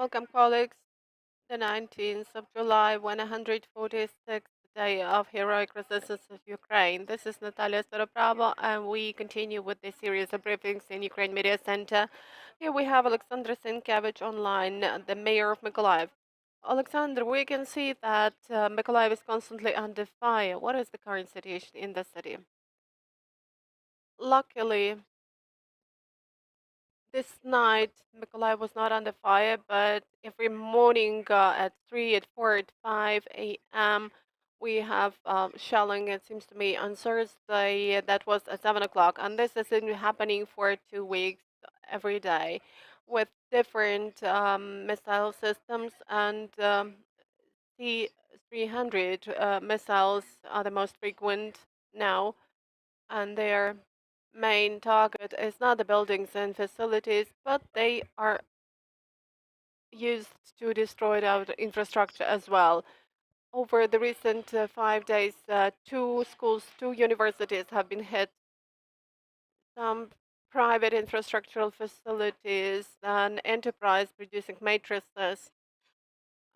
Welcome, colleagues. The 19th of July, 146th day of heroic resistance of Ukraine. This is Natalia Staropravo, and we continue with this series of briefings in Ukraine Media Center. Here we have Oleksandr Sienkevych online, the mayor of Mykolaiv. Oleksandr, we can see that Mykolaiv is constantly under fire. What is the current situation in the city? Luckily, this night, Mykolaiv was not under fire, but every morning at 3, at 4, at 5 a.m., we have shelling, it seems to me, on Thursday, that was at 7 o'clock. And this has been happening for 2 weeks every day with different missile systems. And C-300 missiles are the most frequent now, and their main target is not the buildings and facilities, but they are used to destroy our infrastructure as well. Over the recent 5 days, two schools, two universities have been hit, some private infrastructural facilities, an enterprise producing matrices,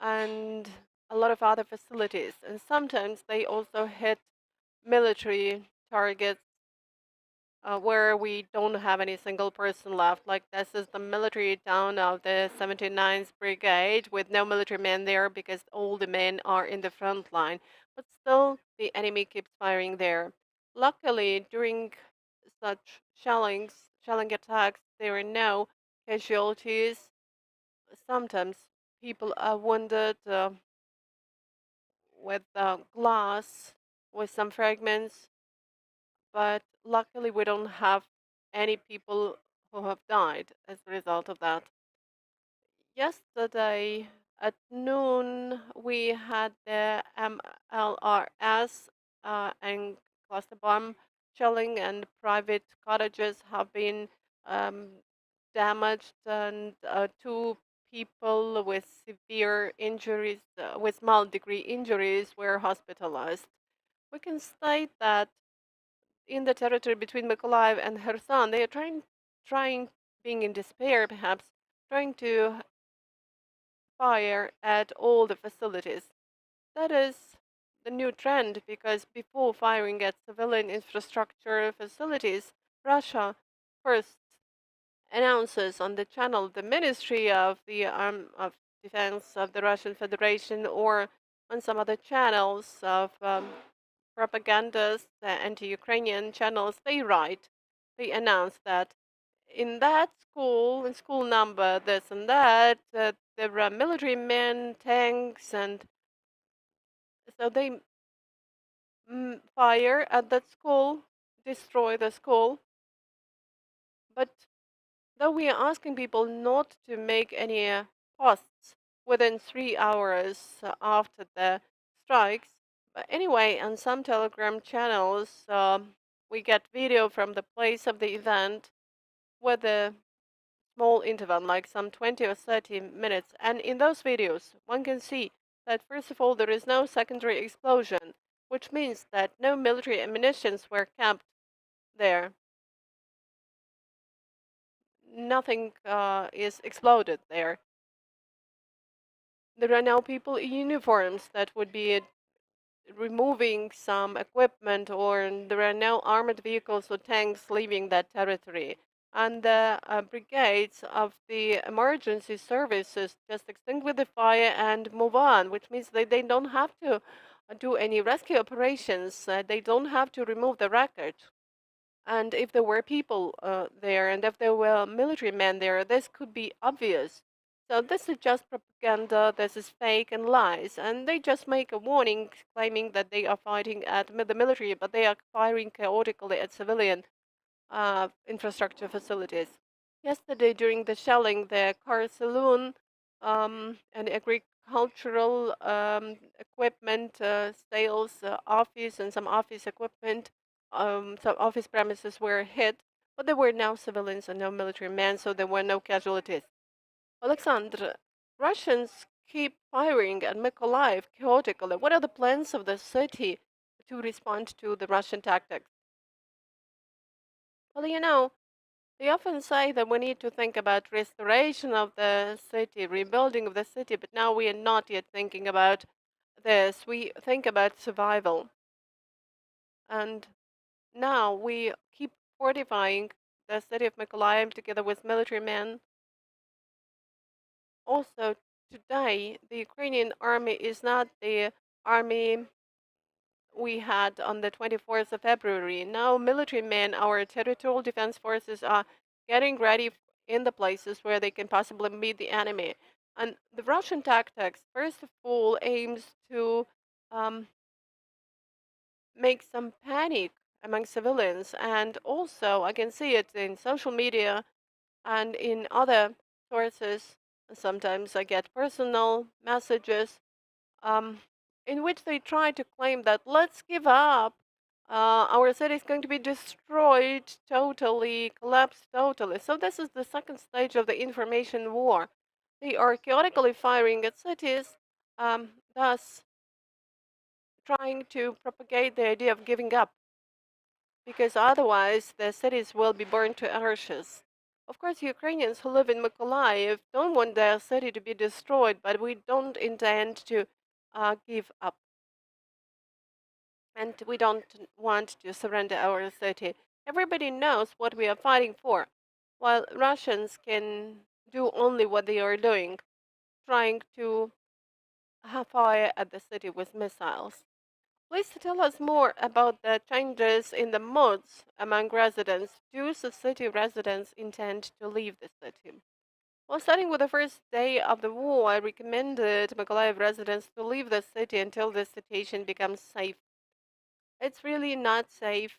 and a lot of other facilities. And sometimes they also hit military targets where we don't have any single person left. Like this is the military town of the 79th Brigade with no military men there because all the men are in the front line. But still, the enemy keeps firing there. Luckily, during such shelling attacks, there are no casualties. Sometimes people are wounded with glass, with some fragments, but luckily we don't have any people who have died as a result of that. Yesterday at noon, we had the MLRS and cluster bomb shelling, and private cottages have been um, damaged, and two people with severe injuries, with mild degree injuries, were hospitalized. We can state that in the territory between Mykolaiv and Kherson, they are trying, being in despair perhaps, trying to fire at all the facilities. That is the new trend because before firing at civilian infrastructure facilities, Russia first announces on the channel the Ministry of the of Defense of the Russian Federation, or on some other channels of propagandists, anti-Ukrainian channels, they announce that in that school, in school number this and that, there are military men, tanks, and so they fire at that school, destroy the school. But though we are asking people not to make any posts within 3 hours after the strikes, but anyway, on some Telegram channels, we get video from the place of the event with a small interval, like some 20 or 30 minutes. And in those videos, one can see that, first of all, there is no secondary explosion, which means that no military ammunitions were camped there. Nothing is exploded there. There are now people in uniforms that would be removing some equipment, or there are no armored vehicles or tanks leaving that territory. And the brigades of the emergency services just extinguish the fire and move on, which means that they don't have to do any rescue operations. They don't have to remove the wreckage. And if there were people there, and if there were military men there, this could be obvious. So this is just propaganda, this is fake and lies. And they just make a warning claiming that they are fighting at the military, but they are firing chaotically at civilian infrastructure facilities. Yesterday, during the shelling, the car saloon and agricultural equipment sales office and some office equipment, some office premises were hit, but there were no civilians and no military men, so there were no casualties. Alexandr, Russians keep firing at Mykolaiv chaotically. What are the plans of the city to respond to the Russian tactics? Well, They often say that we need to think about restoration of the city, rebuilding of the city, but now we are not yet thinking about this. We think about survival. And now we keep fortifying the city of Mykolaiv together with military men. Also, today, the Ukrainian army is not the army we had on the 24th of February. Now, military men, our territorial defense forces, are getting ready in the places where they can possibly meet the enemy. And the Russian tactics, first of all, aims to um, make some panic among civilians. And also, I can see it in social media and in other sources. Sometimes I get personal messages um, in which they try to claim that let's give up. Our city is going to be destroyed totally, collapsed totally. So, this is the second stage of the information war. They are chaotically firing at cities, thus trying to propagate the idea of giving up, because otherwise the cities will be burned to ashes. Of course, Ukrainians who live in Mykolaiv don't want their city to be destroyed, but we don't intend to give up. And we don't want to surrender our city. Everybody knows what we are fighting for, while Russians can do only what they are doing, trying to fire at the city with missiles. Please tell us more about the changes in the moods among residents. Do the city residents intend to leave the city? Well, starting with the first day of the war, I recommended Mykolaiv residents to leave the city until the situation becomes safe. It's really not safe.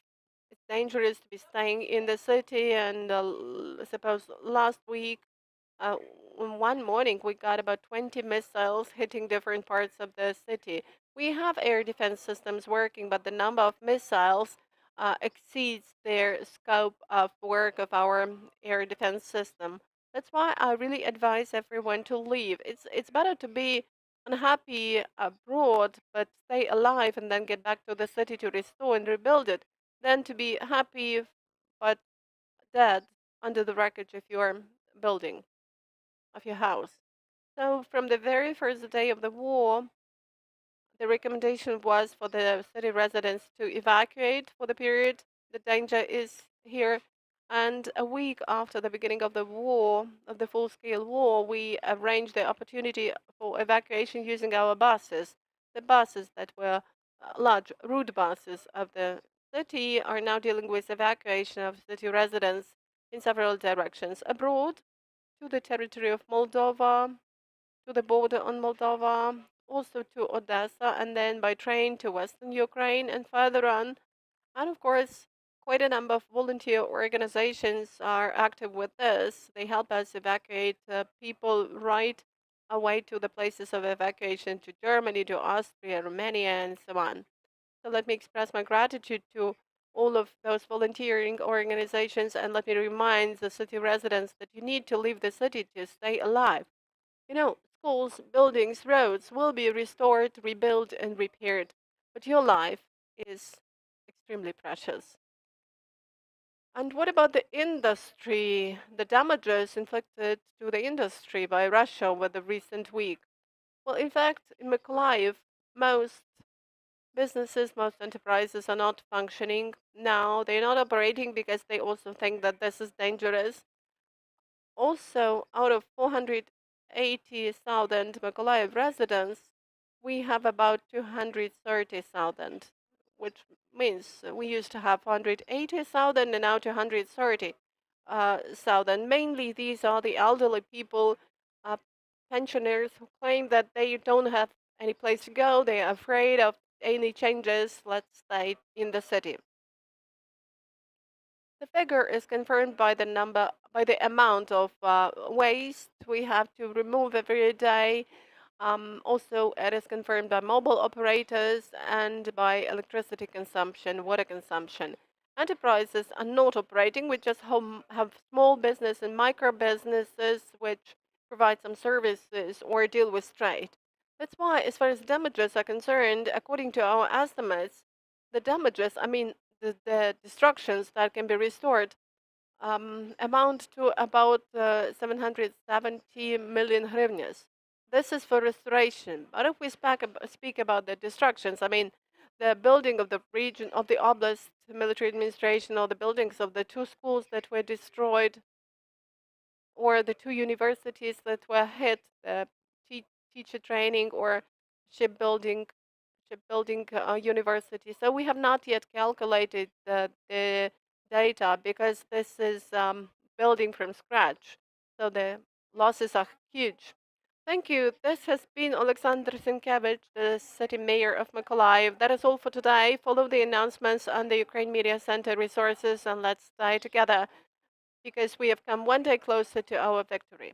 It's dangerous to be staying in the city. And suppose last week, uh, one morning, we got about 20 missiles hitting different parts of the city. We have air defense systems working, but the number of missiles exceeds their scope of work of our air defense system. That's why I really advise everyone to leave. It's better to be unhappy abroad, but stay alive and then get back to the city to restore and rebuild it, than to be happy but dead under the wreckage of your building, of your house. So, from the very first day of the war, the recommendation was for the city residents to evacuate for the period the danger is here. And a week after the beginning of the war, of the full scale war, we arranged the opportunity for evacuation using our buses. The buses that were large route buses of the city are now dealing with evacuation of city residents in several directions abroad, to the territory of Moldova, to the border on Moldova, also to Odessa, and then by train to Western Ukraine and further on. And of course, quite a number of volunteer organizations are active with this. They help us evacuate people right away to the places of evacuation, to Germany, to Austria, Romania, and so on. So let me express my gratitude to all of those volunteering organizations, and let me remind the city residents that you need to leave the city to stay alive. Schools, buildings, roads will be restored, rebuilt, and repaired, but your life is extremely precious. And what about the industry, the damages inflicted to the industry by Russia over the recent week? Well, in fact, in Mykolaiv, most businesses, most enterprises are not functioning now. They're not operating because they also think that this is dangerous. Also, out of 480,000 Mykolaiv residents, we have about 230,000, which means we used to have 180,000 and now 230,000. Mainly, these are the elderly people, uh, pensioners who claim that they don't have any place to go. They are afraid of any changes, let's say, in the city. The figure is confirmed by the amount of waste we have to remove every day. Also, it is confirmed by mobile operators and by electricity consumption, water consumption. Enterprises are not operating. We just have small business and micro businesses which provide some services or deal with trade. That's why, as far as damages are concerned, according to our estimates, the damages, I mean, the destructions that can be restored amount to about 770 million hryvnias. This is for restoration. But if we speak about the destructions, I mean, the building of the region of the oblast military administration, or the buildings of the two schools that were destroyed, or the two universities that were hit, the te- teacher training or shipbuilding university. So we have not yet calculated the data, because this is building from scratch. So the losses are huge. Thank you. This has been Oleksandr Sienkevych, the city mayor of Mykolaiv. That is all for today. Follow the announcements on the Ukraine Media Center resources, and let's stay together, because we have come one day closer to our victory.